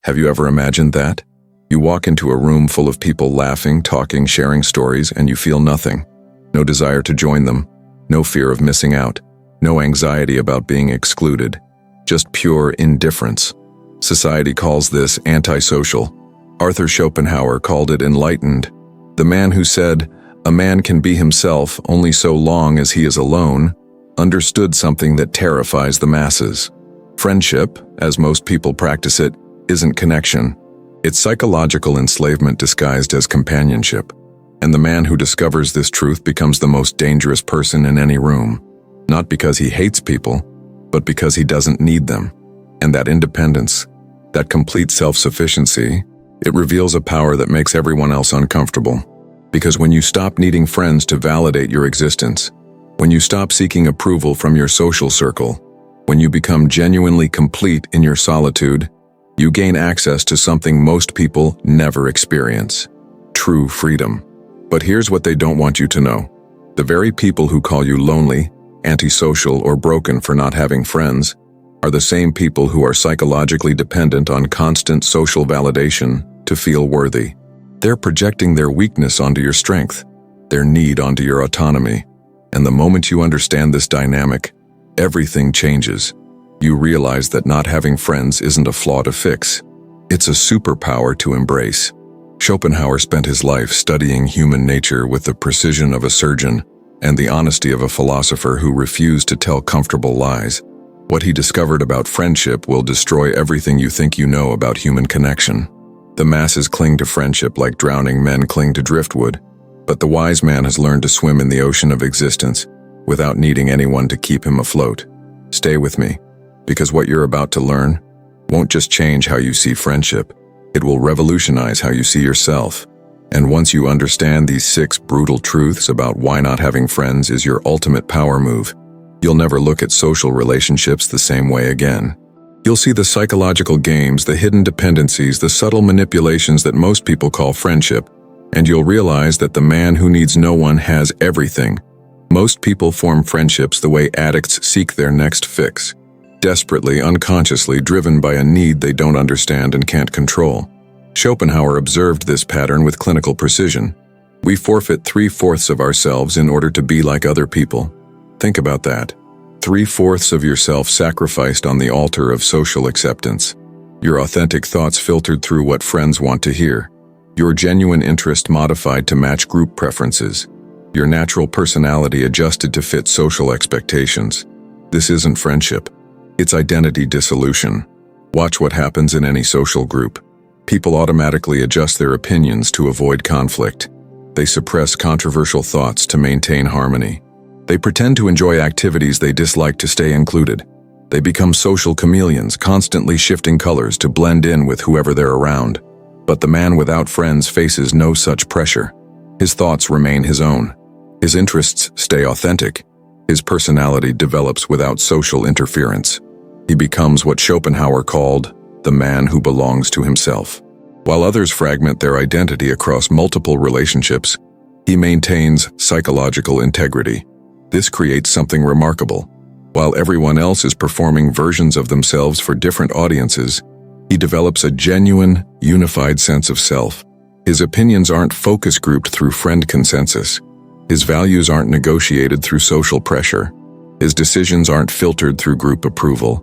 Have you ever imagined that? You walk into a room full of people laughing, talking, sharing stories, and you feel nothing. No desire to join them, no fear of missing out, no anxiety about being excluded, just pure indifference. Society calls this antisocial. Arthur Schopenhauer called it enlightened. The man who said, "A man can be himself only so long as he is alone," understood something that terrifies the masses. Friendship, as most people practice it, isn't connection. It's psychological enslavement disguised as companionship. And the man who discovers this truth becomes the most dangerous person in any room. Not because he hates people, but because he doesn't need them. And that independence, that complete self-sufficiency, it reveals a power that makes everyone else uncomfortable. Because when you stop needing friends to validate your existence, when you stop seeking approval from your social circle, when you become genuinely complete in your solitude, you gain access to something most people never experience: true freedom. But here's what they don't want you to know. The very people who call you lonely, antisocial, or broken for not having friends are the same people who are psychologically dependent on constant social validation to feel worthy. They're projecting their weakness onto your strength, their need onto your autonomy. And the moment you understand this dynamic, everything changes. You realize that not having friends isn't a flaw to fix. It's a superpower to embrace. Schopenhauer spent his life studying human nature with the precision of a surgeon and the honesty of a philosopher who refused to tell comfortable lies. What he discovered about friendship will destroy everything you think you know about human connection. The masses cling to friendship like drowning men cling to driftwood, but the wise man has learned to swim in the ocean of existence without needing anyone to keep him afloat. Stay with me, because what you're about to learn won't just change how you see friendship, it will revolutionize how you see yourself. And once you understand these 6 brutal truths about why not having friends is your ultimate power move, you'll never look at social relationships the same way again. You'll see the psychological games, the hidden dependencies, the subtle manipulations that most people call friendship, and you'll realize that the man who needs no one has everything. Most people form friendships the way addicts seek their next fix, desperately, unconsciously driven by a need they don't understand and can't control. Schopenhauer observed this pattern with clinical precision. We forfeit 3/4 of ourselves in order to be like other people. Think about that. 3/4 of yourself sacrificed on the altar of social acceptance. Your authentic thoughts filtered through what friends want to hear. Your genuine interest modified to match group preferences. Your natural personality adjusted to fit social expectations. This isn't friendship. It's identity dissolution. Watch what happens in any social group. People automatically adjust their opinions to avoid conflict. They suppress controversial thoughts to maintain harmony. They pretend to enjoy activities they dislike to stay included. They become social chameleons, constantly shifting colors to blend in with whoever they're around. But the man without friends faces no such pressure. His thoughts remain his own. His interests stay authentic. His personality develops without social interference. He becomes what Schopenhauer called the man who belongs to himself. While others fragment their identity across multiple relationships, he maintains psychological integrity. This creates something remarkable. While everyone else is performing versions of themselves for different audiences, he develops a genuine, unified sense of self. His opinions aren't focus grouped through friend consensus. His values aren't negotiated through social pressure. His decisions aren't filtered through group approval.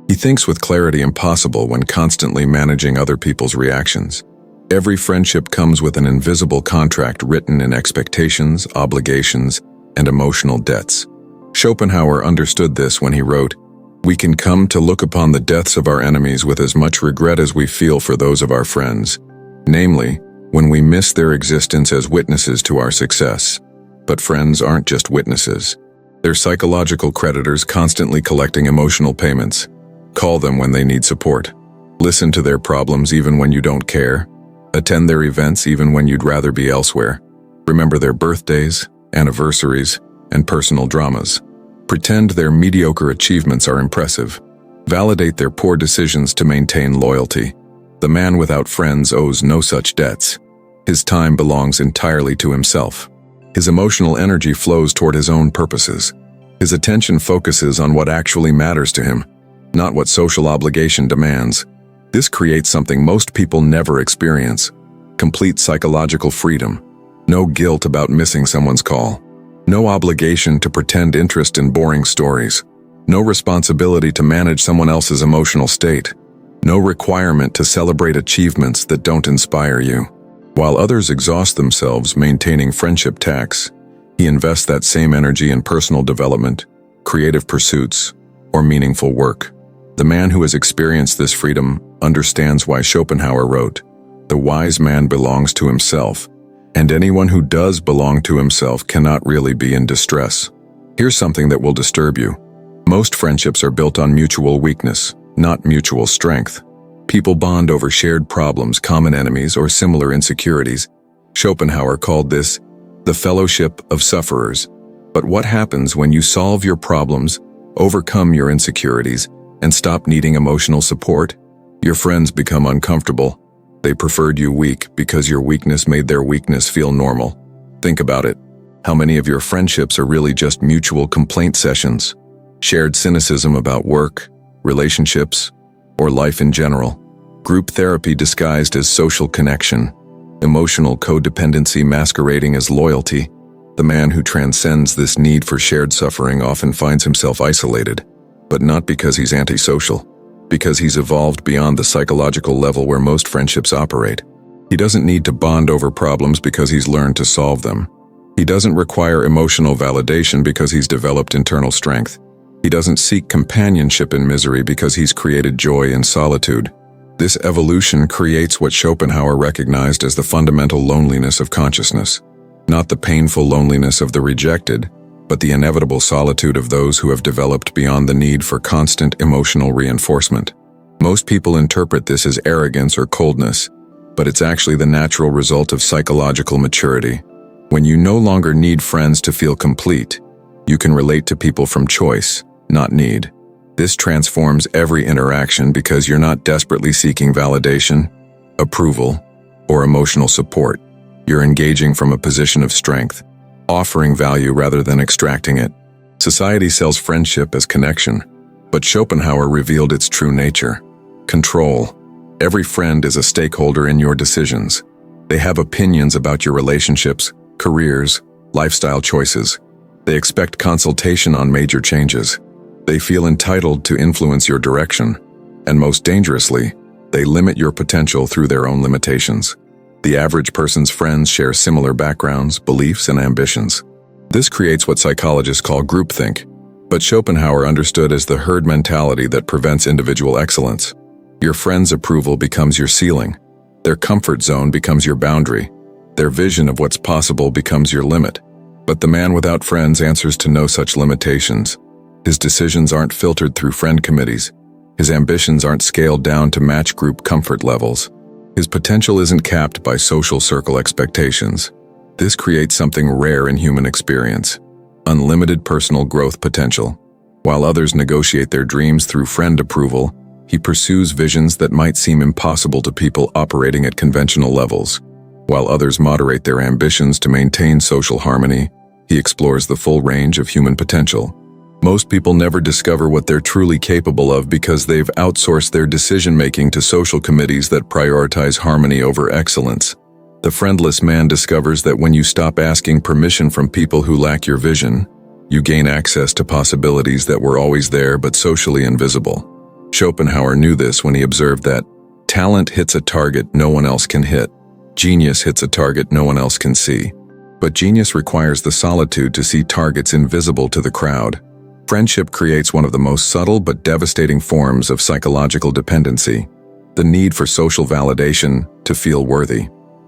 He thinks with clarity impossible when constantly managing other people's reactions. Every friendship comes with an invisible contract written in expectations, obligations, and emotional debts. Schopenhauer understood this when he wrote, "We can come to look upon the deaths of our enemies with as much regret as we feel for those of our friends, namely, when we miss their existence as witnesses to our success." But friends aren't just witnesses. They're psychological creditors constantly collecting emotional payments. Call them when they need support. Listen to their problems even when you don't care. Attend their events even when you'd rather be elsewhere. Remember their birthdays, anniversaries, and personal dramas. Pretend their mediocre achievements are impressive. Validate their poor decisions to maintain loyalty. The man without friends owes no such debts. His time belongs entirely to himself. His emotional energy flows toward his own purposes. His attention focuses on what actually matters to him, not what social obligation demands. This creates something most people never experience: complete psychological freedom. No guilt about missing someone's call. No obligation to pretend interest in boring stories. No responsibility to manage someone else's emotional state. No requirement to celebrate achievements that don't inspire you. While others exhaust themselves maintaining friendship tax, he invests that same energy in personal development, creative pursuits, or meaningful work. The man who has experienced this freedom understands why Schopenhauer wrote, "The wise man belongs to himself, and anyone who does belong to himself cannot really be in distress." Here's something that will disturb you. Most friendships are built on mutual weakness, not mutual strength. People bond over shared problems, common enemies, or similar insecurities. Schopenhauer called this the fellowship of sufferers. But what happens when you solve your problems, overcome your insecurities, and stop needing emotional support? Your friends become uncomfortable. They preferred you weak because your weakness made their weakness feel normal. Think about it. How many of your friendships are really just mutual complaint sessions? Shared cynicism about work, relationships, or life in general? Group therapy disguised as social connection. Emotional codependency masquerading as loyalty. The man who transcends this need for shared suffering often finds himself isolated, but not because he's antisocial, because he's evolved beyond the psychological level where most friendships operate. He doesn't need to bond over problems because he's learned to solve them. He doesn't require emotional validation because he's developed internal strength. He doesn't seek companionship in misery because he's created joy in solitude. This evolution creates what Schopenhauer recognized as the fundamental loneliness of consciousness. Not the painful loneliness of the rejected, but the inevitable solitude of those who have developed beyond the need for constant emotional reinforcement. Most people interpret this as arrogance or coldness, but it's actually the natural result of psychological maturity. When you no longer need friends to feel complete, you can relate to people from choice, not need. This transforms every interaction because you're not desperately seeking validation, approval, or emotional support. You're engaging from a position of strength, offering value rather than extracting it. Society sells friendship as connection, but Schopenhauer revealed its true nature: control. Every friend is a stakeholder in your decisions. They have opinions about your relationships, careers, lifestyle choices. They expect consultation on major changes. They feel entitled to influence your direction. And most dangerously, they limit your potential through their own limitations. The average person's friends share similar backgrounds, beliefs, and ambitions. This creates what psychologists call groupthink, but Schopenhauer understood as the herd mentality that prevents individual excellence. Your friend's approval becomes your ceiling. Their comfort zone becomes your boundary. Their vision of what's possible becomes your limit. But the man without friends answers to no such limitations. His decisions aren't filtered through friend committees. His ambitions aren't scaled down to match group comfort levels. His potential isn't capped by social circle expectations. This creates something rare in human experience: unlimited personal growth potential. While others negotiate their dreams through friend approval, he pursues visions that might seem impossible to people operating at conventional levels. While others moderate their ambitions to maintain social harmony, he explores the full range of human potential. Most people never discover what they're truly capable of because they've outsourced their decision-making to social committees that prioritize harmony over excellence. The friendless man discovers that when you stop asking permission from people who lack your vision, you gain access to possibilities that were always there but socially invisible. Schopenhauer knew this when he observed that talent hits a target no one else can hit. Genius hits a target no one else can see. But genius requires the solitude to see targets invisible to the crowd. Friendship creates one of the most subtle but devastating forms of psychological dependency: the need for social validation to feel worthy.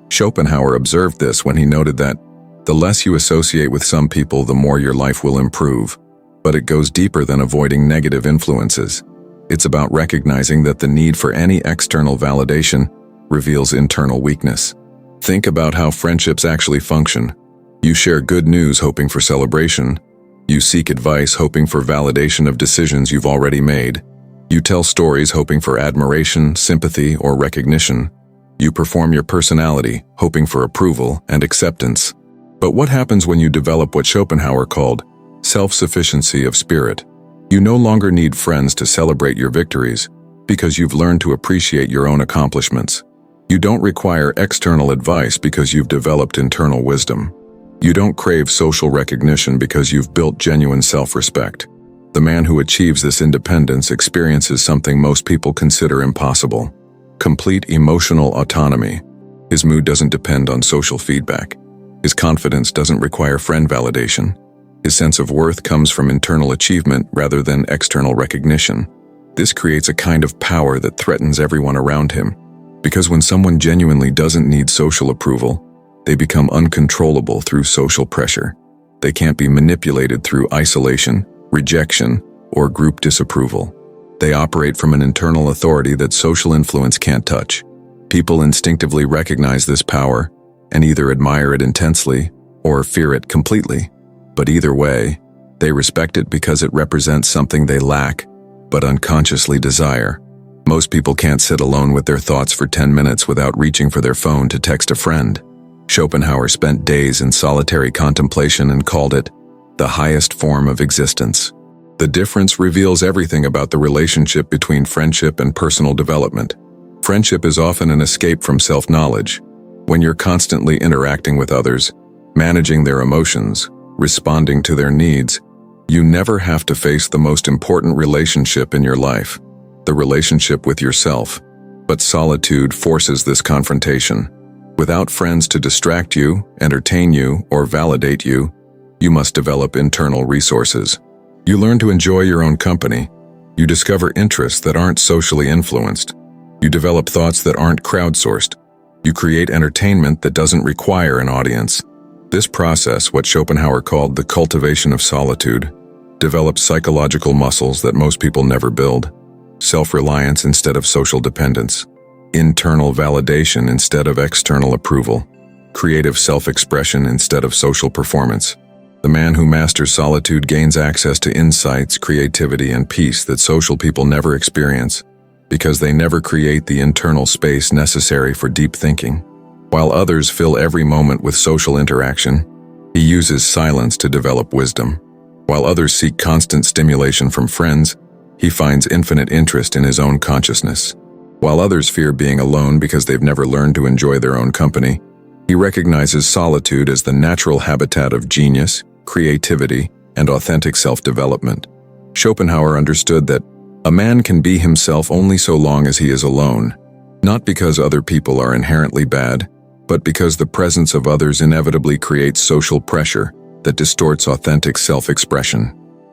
Schopenhauer observed this when he noted that the less you associate with some people, the more your life will improve. But it goes deeper than avoiding negative influences. It's about recognizing that the need for any external validation reveals internal weakness. Think about how friendships actually function. You share good news hoping for celebration. You seek advice hoping for validation of decisions you've already made. You tell stories hoping for admiration, sympathy, or recognition. You perform your personality hoping for approval and acceptance. But what happens when you develop what Schopenhauer called self-sufficiency of spirit? You no longer need friends to celebrate your victories. because you've learned to appreciate your own accomplishments. You don't require external advice because you've developed internal wisdom. You don't crave social recognition because you've built genuine self-respect. The man who achieves this independence experiences something most people consider impossible: complete emotional autonomy. His mood doesn't depend on social feedback. His confidence doesn't require friend validation. His sense of worth comes from internal achievement rather than external recognition. This creates a kind of power that threatens everyone around him, because when someone genuinely doesn't need social approval, they become uncontrollable through social pressure. They can't be manipulated through isolation, rejection, or group disapproval. They operate from an internal authority that social influence can't touch. People instinctively recognize this power and either admire it intensely or fear it completely. But either way, they respect it because it represents something they lack but unconsciously desire. Most people can't sit alone with their thoughts for 10 minutes without reaching for their phone to text a friend. Schopenhauer spent days in solitary contemplation and called it the highest form of existence. The difference reveals everything about the relationship between friendship and personal development. Friendship is often an escape from self-knowledge. When you're constantly interacting with others, managing their emotions, responding to their needs, you never have to face the most important relationship in your life, the relationship with yourself. But solitude forces this confrontation. Without friends to distract you, entertain you, or validate you, you must develop internal resources. You learn to enjoy your own company. You discover interests that aren't socially influenced. You develop thoughts that aren't crowdsourced. You create entertainment that doesn't require an audience. This process, what Schopenhauer called the cultivation of solitude, develops psychological muscles that most people never build: self-reliance instead of social dependence, internal validation instead of external approval, creative self-expression instead of social performance. The man who masters solitude gains access to insights, creativity, and peace that social people never experience, because they never create the internal space necessary for deep thinking. While others fill every moment with social interaction, he uses silence to develop wisdom. While others seek constant stimulation from friends, he finds infinite interest in his own consciousness. While others fear being alone because they've never learned to enjoy their own company, he recognizes solitude as the natural habitat of genius, creativity, and authentic self-development. Schopenhauer understood that a man can be himself only so long as he is alone, not because other people are inherently bad, but because the presence of others inevitably creates social pressure that distorts authentic self-expression.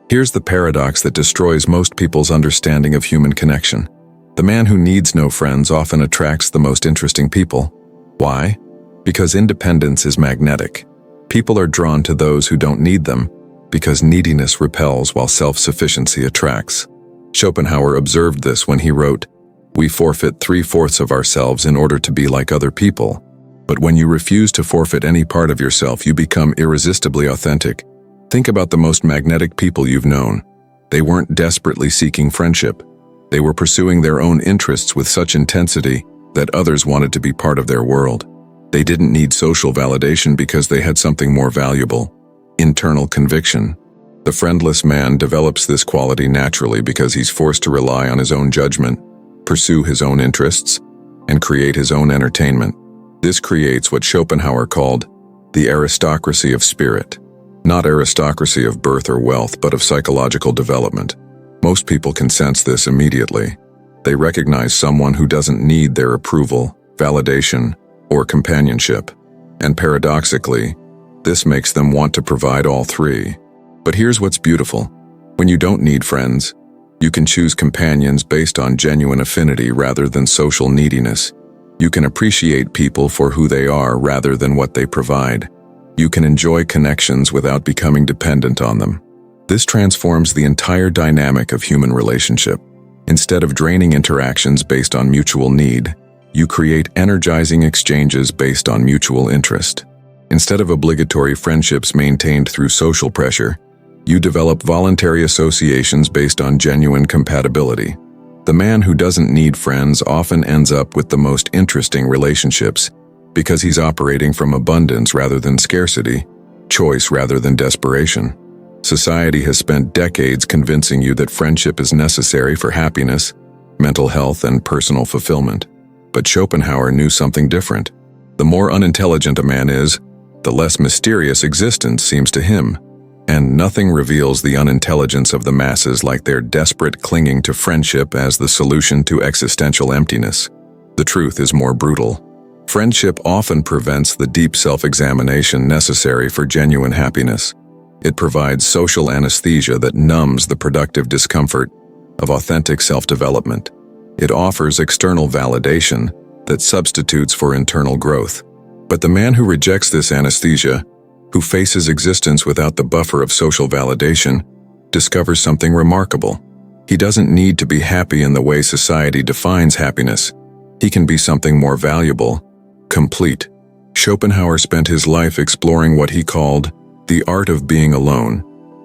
Here's the paradox that destroys most people's understanding of human connection. The man who needs no friends often attracts the most interesting people. Why? Because independence is magnetic. People are drawn to those who don't need them, because neediness repels while self-sufficiency attracts. Schopenhauer observed this when he wrote, "We forfeit 3/4 of ourselves in order to be like other people. But when you refuse to forfeit any part of yourself, you become irresistibly authentic." Think about the most magnetic people you've known. They weren't desperately seeking friendship. They were pursuing their own interests with such intensity that others wanted to be part of their world. They didn't need social validation because they had something more valuable: internal conviction. The friendless man develops this quality naturally because he's forced to rely on his own judgment, pursue his own interests, and create his own entertainment. This creates what Schopenhauer called the aristocracy of spirit. Not aristocracy of birth or wealth, but of psychological development. Most people can sense this immediately. They recognize someone who doesn't need their approval, validation, or companionship. And paradoxically, this makes them want to provide all three. But here's what's beautiful. When you don't need friends, you can choose companions based on genuine affinity rather than social neediness. You can appreciate people for who they are rather than what they provide. You can enjoy connections without becoming dependent on them. This transforms the entire dynamic of human relationship. Instead of draining interactions based on mutual need, you create energizing exchanges based on mutual interest. Instead of obligatory friendships maintained through social pressure, you develop voluntary associations based on genuine compatibility. The man who doesn't need friends often ends up with the most interesting relationships because he's operating from abundance rather than scarcity, choice rather than desperation. Society has spent decades convincing you that friendship is necessary for happiness, mental health, and personal fulfillment. But Schopenhauer knew something different. The more unintelligent a man is, the less mysterious existence seems to him. And nothing reveals the unintelligence of the masses like their desperate clinging to friendship as the solution to existential emptiness. The truth is more brutal. Friendship often prevents the deep self-examination necessary for genuine happiness. It provides social anesthesia that numbs the productive discomfort of authentic self-development. It offers external validation that substitutes for internal growth. But the man who rejects this anesthesia, who faces existence without the buffer of social validation, discovers something remarkable. He doesn't need to be happy in the way society defines happiness. He can be something more valuable, complete. Schopenhauer spent his life exploring what he called the art of being alone,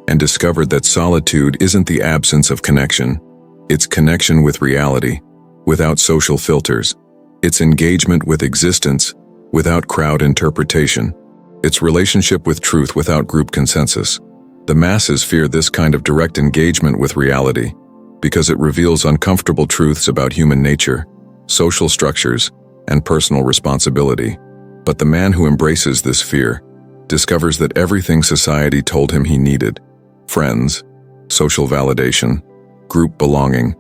and discovered that solitude isn't the absence of connection. It's connection with reality, without social filters. It's engagement with existence, without crowd interpretation. It's relationship with truth without group consensus. The masses fear this kind of direct engagement with reality because it reveals uncomfortable truths about human nature, social structures, and personal responsibility. But the man who embraces this fear discovers that everything society told him he needed, friends, social validation, group belonging,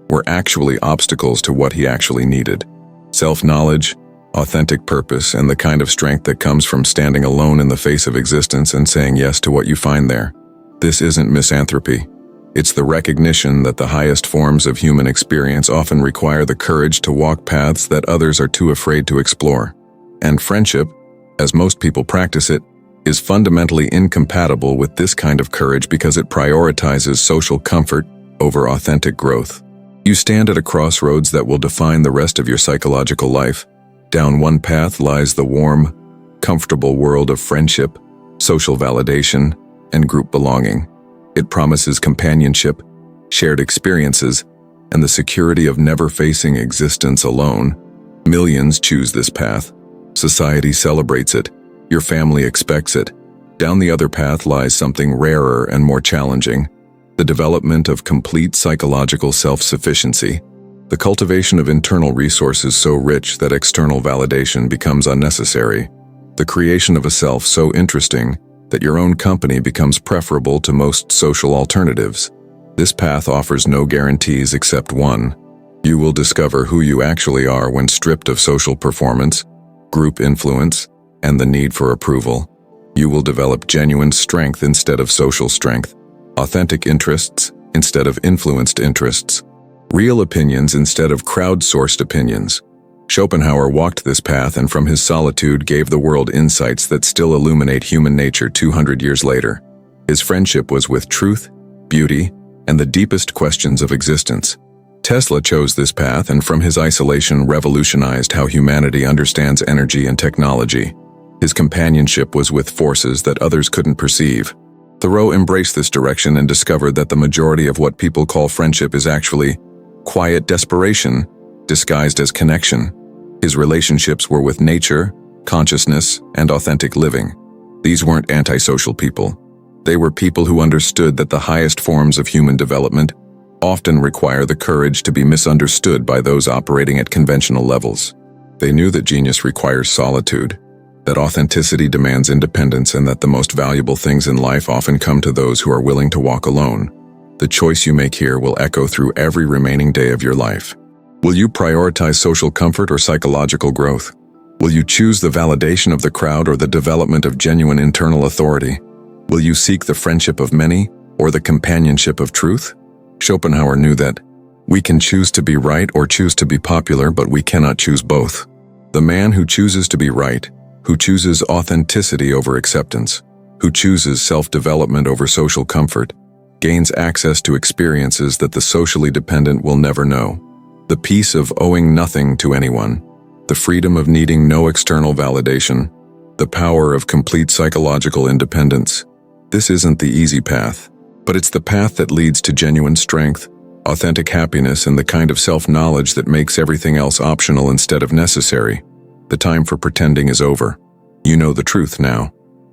were actually obstacles to what he actually needed. Self-knowledge, authentic purpose, and the kind of strength that comes from standing alone in the face of existence and saying yes to what you find there. This isn't misanthropy. It's the recognition that the highest forms of human experience often require the courage to walk paths that others are too afraid to explore. And friendship, as most people practice it, is fundamentally incompatible with this kind of courage because it prioritizes social comfort over authentic growth. You stand at a crossroads that will define the rest of your psychological life. Down one path lies the warm, comfortable world of friendship, social validation, and group belonging. It promises companionship, shared experiences, and the security of never facing existence alone. Millions choose this path. Society celebrates it. Your family expects it. Down the other path lies something rarer and more challenging: the development of complete psychological self-sufficiency. The cultivation of internal resources so rich that external validation becomes unnecessary. The creation of a self so interesting that your own company becomes preferable to most social alternatives. This path offers no guarantees except one: you will discover who you actually are when stripped of social performance, group influence, and the need for approval. You will develop genuine strength instead of social strength, authentic interests instead of influenced interests, real opinions instead of crowd-sourced opinions. Schopenhauer walked this path and from his solitude gave the world insights that still illuminate human nature 200 years later. His friendship was with truth, beauty, and the deepest questions of existence. Tesla chose this path and from his isolation revolutionized how humanity understands energy and technology. His companionship was with forces that others couldn't perceive. Thoreau embraced this direction and discovered that the majority of what people call friendship is actually quiet desperation disguised as connection. His relationships were with nature, consciousness, and authentic living. These weren't antisocial people. They were people who understood that the highest forms of human development often require the courage to be misunderstood by those operating at conventional levels. They knew that genius requires solitude, that authenticity demands independence, and that the most valuable things in life often come to those who are willing to walk alone. The choice you make here will echo through every remaining day of your life. Will you prioritize social comfort or psychological growth? Will you choose the validation of the crowd or the development of genuine internal authority? Will you seek the friendship of many or the companionship of truth? Schopenhauer knew that we can choose to be right or choose to be popular, but we cannot choose both. The man who chooses to be right, who chooses authenticity over acceptance, who chooses self-development over social comfort, gains access to experiences that the socially dependent will never know. The peace of owing nothing to anyone, the freedom of needing no external validation, the power of complete psychological independence. This isn't the easy path, but it's the path that leads to genuine strength, authentic happiness, and the kind of self-knowledge that makes everything else optional instead of necessary. The time for pretending is over. You know the truth now.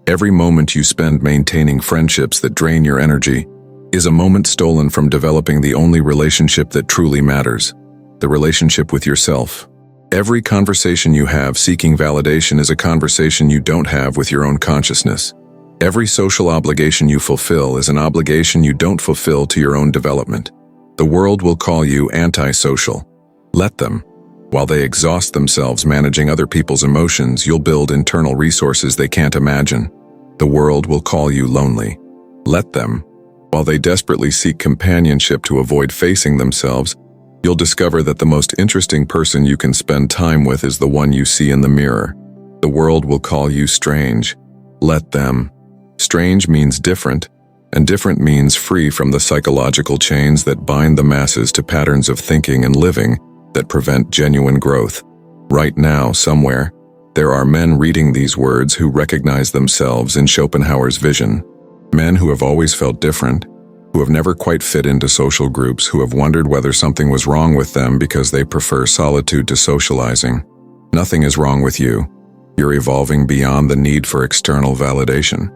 Every moment you spend maintaining friendships that drain your energy is a moment stolen from developing the only relationship that truly matters. the relationship with yourself. Every conversation you have seeking validation is a conversation you don't have with your own consciousness. Every social obligation you fulfill is an obligation you don't fulfill to your own development. The world will call you antisocial. Let them. While they exhaust themselves managing other people's emotions, you'll build internal resources they can't imagine. The world will call you lonely. Let them. While they desperately seek companionship to avoid facing themselves, you'll discover that the most interesting person you can spend time with is the one you see in the mirror. The world will call you strange. Let them. Strange means different, and different means free from the psychological chains that bind the masses to patterns of thinking and living that prevent genuine growth. Right now, somewhere, there are men reading these words who recognize themselves in Schopenhauer's vision. Men who have always felt different, who have never quite fit into social groups, who have wondered whether something was wrong with them because they prefer solitude to socializing. Nothing is wrong with you. You're evolving beyond the need for external validation.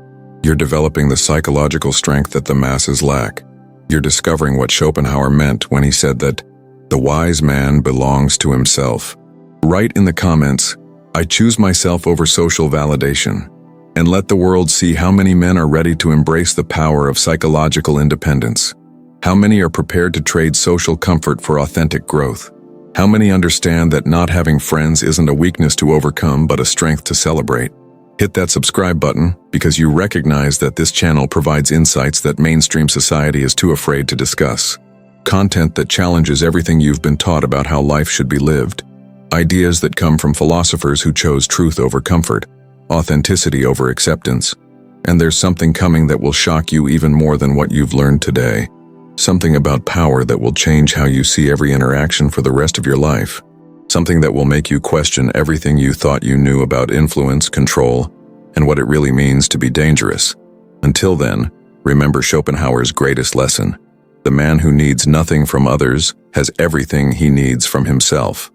You're developing the psychological strength that the masses lack. You're discovering what Schopenhauer meant when he said that the wise man belongs to himself. Write in the comments, "I choose myself over social validation," and let the world see how many men are ready to embrace the power of psychological independence. How many are prepared to trade social comfort for authentic growth? How many understand that not having friends isn't a weakness to overcome but a strength to celebrate? Hit that subscribe button because you recognize that this channel provides insights that mainstream society is too afraid to discuss. Content that challenges everything you've been taught about how life should be lived. Ideas that come from philosophers who chose truth over comfort, authenticity over acceptance. And there's something coming that will shock you even more than what you've learned today. Something about power that will change how you see every interaction for the rest of your life. Something that will make you question everything you thought you knew about influence, control, and what it really means to be dangerous. Until then, remember Schopenhauer's greatest lesson. The man who needs nothing from others has everything he needs from himself.